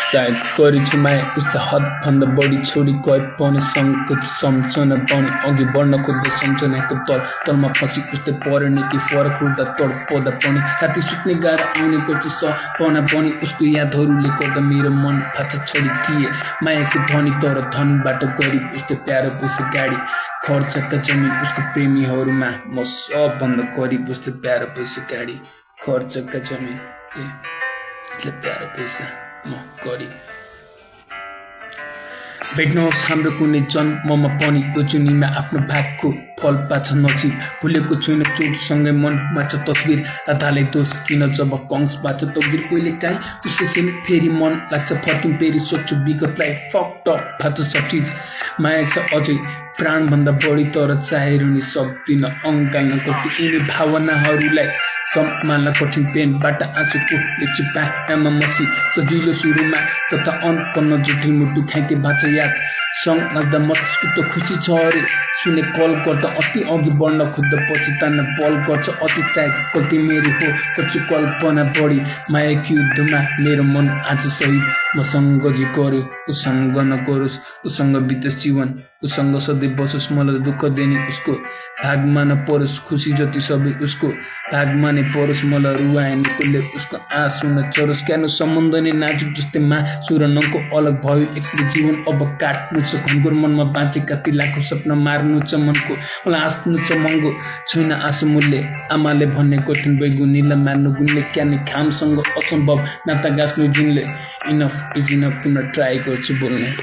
सायद गरेछु माया उसले हदभन्दा बढी छोडी गए पनि सङ्कोच सम्झना बनी अघि बढ्न खोज्दै सम्झनाको तलमा फँसी उसले पर्ने कि फरक हुँदा तडपदा पनि राति सुत्ने गाह्रो आउने गर्छु सपना पनि उसको यादहरूले गर्दा मेरो मन फाचा छोडी दिए मायाको धनी तर धनीबाट गरिब उसले प्यारो पैसा गाडी खर्चका जमिन उसको प्रेमीहरूमा म सबभन्दा गरिब उसले प्यारो पैसा गाडी खर्चका जमिन उसले प्यारो पैसा म गरिब भेट्नुहोस् हाम्रो कुनै जन्ममा पनि यो जुनीमा आफ्नो भागको फल पाछ नसिब भुलेको छुइनँ चोटसँगै मनमा छ तस्बिर आधाले दोष किन जब कंसबाट तकदिर कहिले काहीँ उसैसिन फेरि मन लाग्छ फर्किम फेरि सोध्छु विगतलाई फक्ड अप फाँच सब चिज माया छ अझै प्राणभन्दा बढी तर चाहेर नि सक्दिनँ अङ्गाल्न कति यिनी भावनाहरूलाई सम्हाल्न कठिन पेनबाट आँसुको लेख्छु पाखमा मसी सजिलो सुरुमा तथा अन्त जटिल मुटु खाइते बाँच याद सँग लाग्दा मस्तिष्क त खुसी छ अरे सुने कल गर्दा अति अघि बढ्न खोज्दा पछि तान्न बल गर्छ अति चाहे गल्ती मेरो हो गर्छु कल्पना बढी मायाको युद्धमा मेरो मन आज सही मसँग जे गर्यो उसँग नगरोस् उसँग बितोस् जीवन उसँग सधैँ बसोस् मलाई दुःख दिने उसको भागमा नपरोस् खुसी जति सबै उसको भागमा नै परोस् मलाई रुवाएने कसले उसको आँसु नचरोस् क्यानो सम्बन्ध नै नाजुक जस्तै मासु र नङको अलग भयो एक्लै जीवन अब काट्नु छ घनघोर मनमा बाँचेका ती लाखौँ सपना मार्नु छ मनको मलाई हाँस्नु छ महँगो छैन आँसु मूल्य आमाले भन्ने कठिन बैगुनीलाई मार्नु गुणले क्याने खामसँग असम्भव नाता गाँच्नु जुनले इनफ इज इनफ पुनः ट्राई गर्छु बोल्ने